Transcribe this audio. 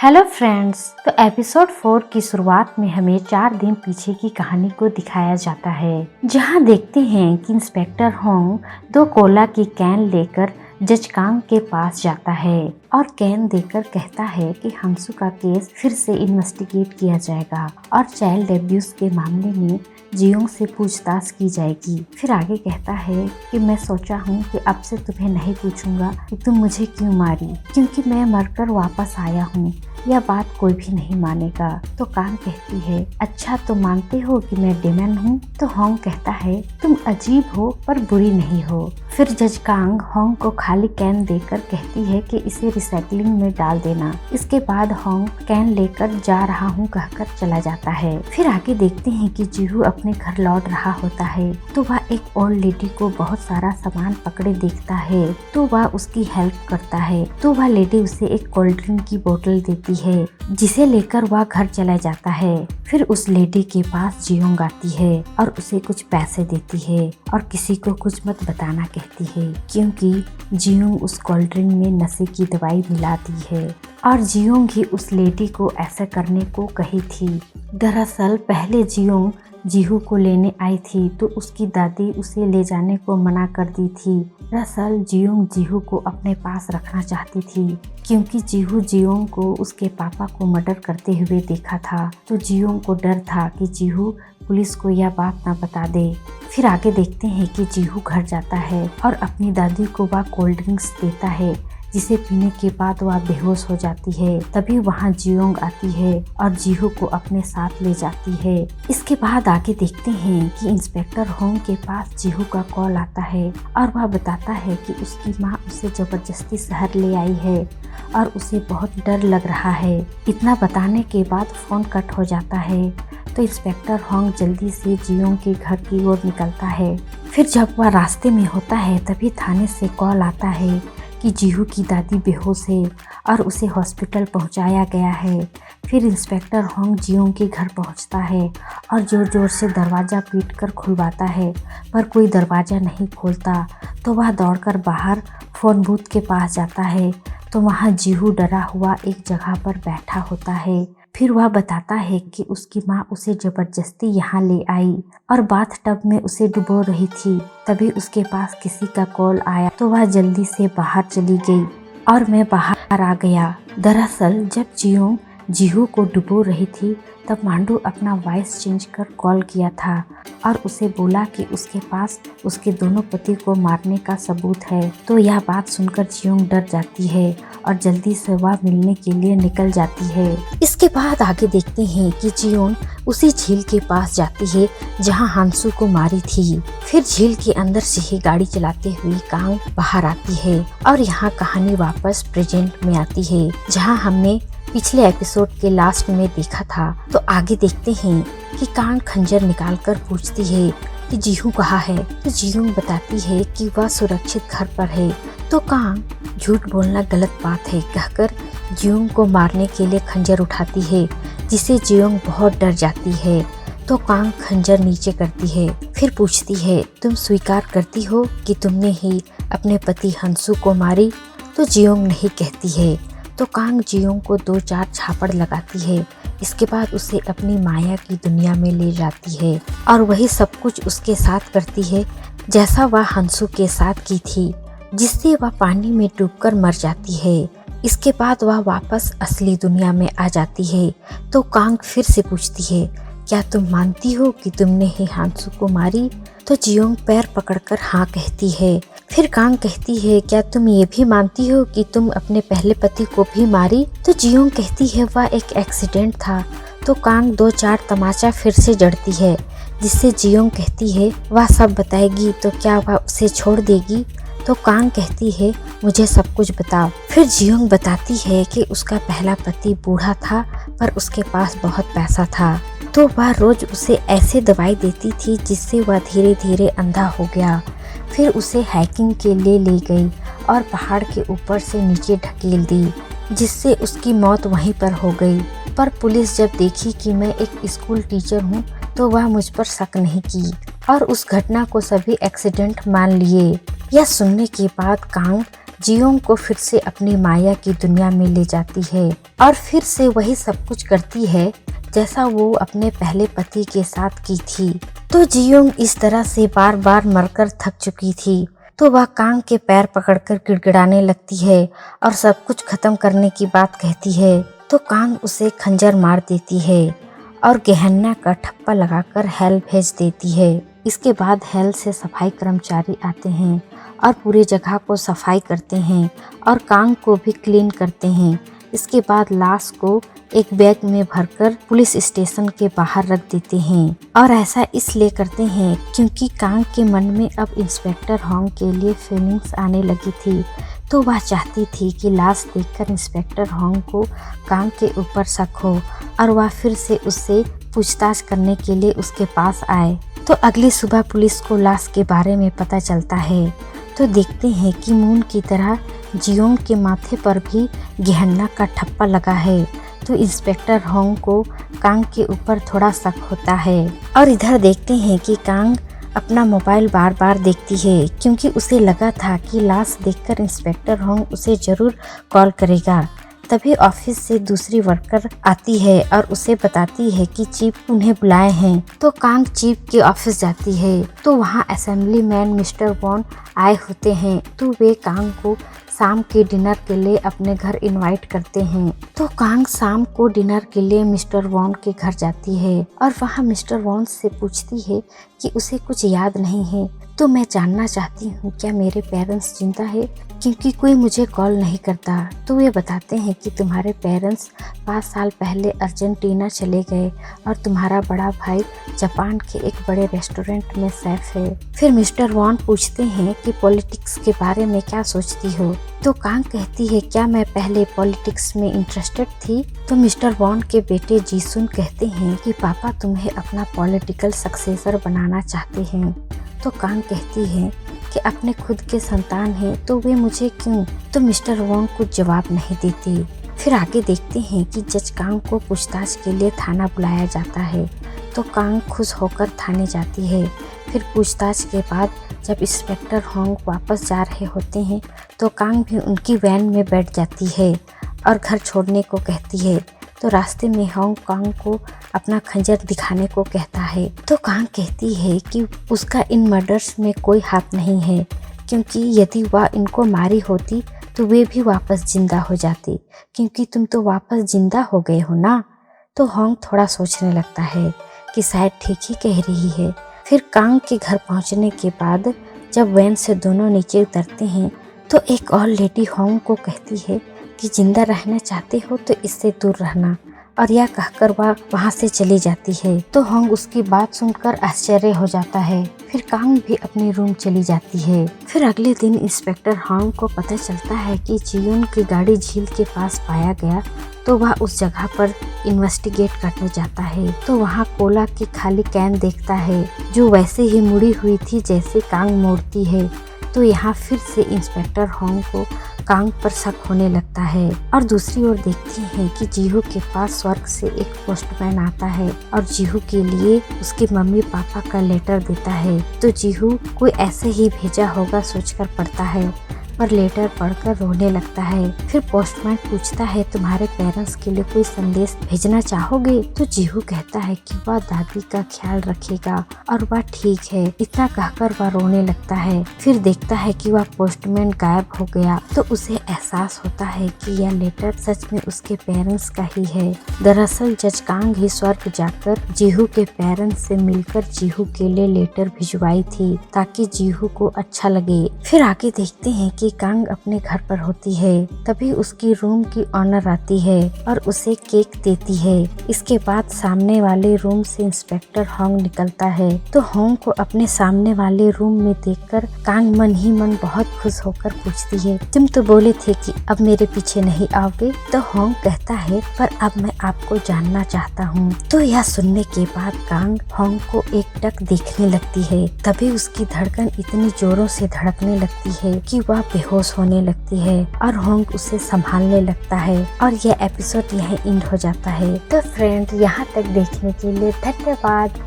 Hello friends. तो episode 4 की शुरुआत में हमें 4 दिन पीछे की कहानी को दिखाया जाता है, जहां देखते हैं कि इंस्पेक्टर होंग 2 कोला की कैन लेकर जज कांग के पास जाता है और कैन देकर कहता है कि हंसू का केस फिर से इन्वेस्टिगेट किया जाएगा और चाइल्ड अब्यूज के मामले में जियोंग से पूछताछ की जाएगी। फिर आगे कहता है कि मैं सोचा हूँ कि अब से तुम्हें नहीं पूछूंगा कि तुम मुझे क्यों मारी, क्योंकि मैं मरकर वापस आया हूँ। यह बात कोई भी नहीं मानेगा। तो कांग कहती है, अच्छा तो मानते हो कि मैं डेमन हूँ? तो होंग कहता है, तुम अजीब हो पर बुरी नहीं हो। फिर जज कांग होंग को खाली कैन देकर कहती है कि इसे रिसाइकलिंग में डाल देना। इसके बाद होंग कैन लेकर जा रहा हूँ कहकर चला जाता है। फिर आगे देखते हैं कि जीहू अपने घर लौट रहा होता है तो वह एक ओल्ड लेडी को बहुत सारा सामान पकड़े देखता है तो वह उसकी हेल्प करता है। तो वह लेडी उसे एक कोल्ड ड्रिंक की बोतल देती है, जिसे लेकर वह घर चला जाता है। फिर उस लेडी के पास जियोंग आती है और उसे कुछ पैसे देती है और किसी को कुछ मत बताना कहती है, क्योंकि जियोंग उस कोल्ड ड्रिंक में नशे की दवाई मिला दी है और जियोंग ही उस लेडी को ऐसा करने को कही थी। दरअसल पहले जियोंग जीहू को लेने आई थी तो उसकी दादी उसे ले जाने को मना कर दी थी। दरअसल जियोंग जीहू को अपने पास रखना चाहती थी, क्योंकि जीहू जियोंग को उसके पापा को मर्डर करते हुए देखा था। तो जियोंग को डर था कि जीहू पुलिस को यह बात ना बता दे। फिर आगे देखते हैं कि जीहू घर जाता है और अपनी दादी को वह कोल्ड ड्रिंक्स देता है, जिसे पीने के बाद वह बेहोश हो जाती है। तभी वहां जियोंग आती है और जीहू को अपने साथ ले जाती है। इसके बाद आगे देखते हैं कि इंस्पेक्टर होंग के पास जीहू का कॉल आता है और वह बताता है कि उसकी माँ उसे जबरदस्ती शहर ले आई है और उसे बहुत डर लग रहा है। इतना बताने के बाद फोन कट हो जाता है। तो इंस्पेक्टर होंग जल्दी से जियोंग के घर की ओर निकलता है। फिर जब वह रास्ते में होता है तभी थाने से कॉल आता है कि जीहू की दादी बेहोश है और उसे हॉस्पिटल पहुंचाया गया है। फिर इंस्पेक्टर होंग जियोंग के घर पहुंचता है और जोर जोर से दरवाज़ा पीटकर खुलवाता है, पर कोई दरवाज़ा नहीं खोलता। तो वह दौड़कर बाहर फ़ोन बूथ के पास जाता है तो वहाँ जीहू डरा हुआ एक जगह पर बैठा होता है। फिर वह बताता है कि उसकी माँ उसे जबरदस्ती यहाँ ले आई और बाथ टब में उसे डुबो रही थी। तभी उसके पास किसी का कॉल आया तो वह जल्दी से बाहर चली गई और मैं बाहर आ गया। दरअसल जब जियोंग जीहू को डुबो रही थी तब मांडू अपना वॉइस चेंज कर कॉल किया था और उसे बोला कि उसके पास उसके दोनों पति को मारने का सबूत है। तो यह बात सुनकर जियोंग डर जाती है और जल्दी से वह मिलने के लिए निकल जाती है। इसके बाद आगे देखते हैं कि जियोंग उसी झील के पास जाती है जहां हांसू को मारी थी। फिर झील के अंदर से ही गाड़ी चलाते हुए कांग बाहर आती है और यहाँ कहानी वापस प्रेजेंट में आती है, जहाँ हमने पिछले एपिसोड के लास्ट में देखा था। तो आगे देखते हैं कि कांग खंजर निकालकर पूछती है कि जीहू कहाँ है। तो जियोंग बताती है कि वह सुरक्षित घर पर है। तो कांग झूठ बोलना गलत बात है कहकर जियोंग को मारने के लिए खंजर उठाती है, जिसे जियोंग बहुत डर जाती है। तो कांग खंजर नीचे करती है। फिर पूछती है, तुम स्वीकार करती हो कि तुमने ही अपने पति हंसू को मारी? तो जियोंग नहीं कहती है। तो कांग जियोंग को 2-4 झापड़ लगाती है। इसके बाद उसे अपनी माया की दुनिया में ले जाती है और वही सब कुछ उसके साथ करती है जैसा वह हंसू के साथ की थी, जिससे वह पानी में डूबकर मर जाती है। इसके बाद वह वापस असली दुनिया में आ जाती है। तो कांग फिर से पूछती है, क्या तुम मानती हो कि तुमने ही हंसू को मारी? तो जियोंग पैर पकड़कर हाँ कहती है। फिर कांग कहती है, क्या तुम ये भी मानती हो कि तुम अपने पहले पति को भी मारी? तो जियोंग कहती है, वह एक एक्सीडेंट था। तो कांग 2-4 तमाचा फिर से जड़ती है, जिससे जियोंग कहती है वह सब बताएगी तो क्या वह उसे छोड़ देगी? तो कांग कहती है, मुझे सब कुछ बताओ। फिर जियोंग बताती है कि उसका पहला पति बूढ़ा था पर उसके पास बहुत पैसा था, तो वह रोज उसे ऐसे दवाई देती थी जिससे वह धीरे धीरे अंधा हो गया। फिर उसे हाइकिंग के लिए ले गई और पहाड़ के ऊपर से नीचे ढकेल दी, जिससे उसकी मौत वहीं पर हो गई। पर पुलिस जब देखी कि मैं एक स्कूल टीचर हूँ तो वह मुझ पर शक नहीं की और उस घटना को सभी एक्सीडेंट मान लिए। यह सुनने के बाद कांग जियोंग को फिर से अपनी माया की दुनिया में ले जाती है और फिर से वही सब कुछ करती है जैसा वो अपने पहले पति के साथ की थी। तो जियोंग इस तरह से बार बार मरकर थक चुकी थी, तो वह कांग के पैर पकड़कर गिड़गिड़ाने लगती है और सब कुछ खत्म करने की बात कहती है। तो कांग उसे खंजर मार देती है और गेहन्ना का ठप्पा लगाकर हेल भेज देती है। इसके बाद हेल से सफाई कर्मचारी आते हैं और पूरी जगह को सफाई करते हैं और कांग को भी क्लीन करते हैं। इसके बाद लाश को एक बैग में भरकर पुलिस स्टेशन के बाहर रख देते हैं और ऐसा इसलिए करते हैं क्योंकि कांग के मन में अब इंस्पेक्टर होंग के लिए फीलिंग्स आने लगी थी। तो वह चाहती थी कि लाश देखकर इंस्पेक्टर होंग को कांग के ऊपर शक हो और वह फिर से उससे पूछताछ करने के लिए उसके पास आए। तो अगली सुबह पुलिस को लाश के बारे में पता चलता है। तो देखते हैं कि मून की तरह जियोंग के माथे पर भी गेहन्ना का ठप्पा लगा है। तो इंस्पेक्टर होंग को कांग के ऊपर थोड़ा शक होता है और इधर देखते हैं कि कांग अपना मोबाइल बार बार देखती है क्योंकि उसे लगा था कि लाश देखकर इंस्पेक्टर होंग उसे जरूर कॉल करेगा। तभी ऑफिस से दूसरी वर्कर आती है और उसे बताती है कि चीफ उन्हें बुलाए हैं। तो कांग चीफ के ऑफिस जाती है तो वहाँ असेंबली मैन मिस्टर वॉन आए होते हैं। तो वे कांग को शाम के डिनर के लिए अपने घर इनवाइट करते हैं। तो कांग शाम को डिनर के लिए मिस्टर वॉन के घर जाती है और वहाँ मिस्टर वॉन से पूछती है कि उसे कुछ याद नहीं है। तो मैं जानना चाहती हूँ क्या मेरे पेरेंट्स जिंदा है क्योंकि कोई मुझे कॉल नहीं करता। तो वे बताते हैं कि तुम्हारे पेरेंट्स 5 साल पहले अर्जेंटीना चले गए और तुम्हारा बड़ा भाई जापान के एक बड़े रेस्टोरेंट में शेफ है। फिर मिस्टर वॉन पूछते हैं कि पॉलिटिक्स के बारे में क्या सोचती हो। तो कांग कहती है क्या मैं पहले पॉलिटिक्स में इंटरेस्टेड थी। तो मिस्टर वॉन के बेटे जीसुन कहते हैं कि पापा तुम्हें अपना पॉलिटिकल सक्सेसर बनाना चाहते हैं। तो कांग कहती है कि अपने खुद के संतान हैं तो वे मुझे क्यों। तो मिस्टर वॉन कुछ जवाब नहीं देते। फिर आगे देखते हैं कि जज कांग को पूछताछ के लिए थाना बुलाया जाता है। तो कांग खुश होकर थाने जाती है। फिर पूछताछ के बाद जब इंस्पेक्टर होंग वापस जा रहे होते हैं तो कांग भी उनकी वैन में बैठ जाती है और घर छोड़ने को कहती है। तो रास्ते में होंग कांग को अपना खंजर दिखाने को कहता है। तो कांग कहती है कि उसका इन मर्डर्स में कोई हाथ नहीं है क्योंकि यदि वह इनको मारी होती तो वे भी वापस जिंदा हो जाते क्योंकि तुम तो वापस जिंदा हो गए हो ना। तो होंग थोड़ा सोचने लगता है कि शायद ठीक ही कह रही है। फिर कांग के घर पहुंचने के बाद जब वैन से दोनों नीचे उतरते हैं तो एक और लेडी होंग को कहती है कि जिंदा रहना चाहते हो तो इससे दूर रहना और यह कहकर वह वहाँ से चली जाती है। तो होंग उसकी बात सुनकर आश्चर्य हो जाता है। फिर कांग भी अपने रूम चली जाती है। फिर अगले दिन इंस्पेक्टर होंग को पता चलता है कि जियोंग की गाड़ी झील के पास पाया गया। तो वह उस जगह पर इन्वेस्टिगेट करने जाता है। तो वहाँ कोला की खाली कैन देखता है जो वैसे ही मुड़ी हुई थी जैसे कांग मोड़ती है। तो यहाँ फिर से इंस्पेक्टर होंग को कांग पर शक होने लगता है और दूसरी ओर देखती हैं कि जीहू के पास स्वर्ग से एक पोस्टमैन आता है और जीहू के लिए उसके मम्मी पापा का लेटर देता है। तो जीहू कोई ऐसे ही भेजा होगा सोचकर पढ़ता है पर लेटर पढ़कर रोने लगता है। फिर पोस्टमैन पूछता है तुम्हारे पेरेंट्स के लिए कोई संदेश भेजना चाहोगे। तो जीहू कहता है कि वह दादी का ख्याल रखेगा और वह ठीक है। इतना कहकर वह रोने लगता है। फिर देखता है कि वह पोस्टमैन गायब हो गया। तो उसे एहसास होता है कि यह लेटर सच में उसके पेरेंट्स का ही है। दरअसल जज कांग ही स्वर्ग जाकर जीहू के पेरेंट्स से मिलकर जीहू के लिए लेटर भिजवाई थी ताकि जीहू को अच्छा लगे। फिर आगे देखते हैं कि कांग अपने घर पर होती है। तभी उसकी रूम की ऑनर आती है और उसे केक देती है। इसके बाद सामने वाले रूम से इंस्पेक्टर होंग निकलता है। तो होंग को अपने सामने वाले रूम में देखकर कांग मन ही मन बहुत खुश होकर पूछती है तुम तो बोले थे कि अब मेरे पीछे नहीं आओगे। तो होंग कहता है पर अब मैं आपको जानना चाहता हूँ। तो यह सुनने के बाद कांग होंग को एकटक देखने लगती है। तभी उसकी धड़कन इतनी जोरों से धड़कने लगती है कि वह बेहोश होने लगती है और होंग उसे संभालने लगता है और यह एपिसोड यहीं एंड हो जाता है। तो फ्रेंड यहाँ तक देखने के लिए धन्यवाद।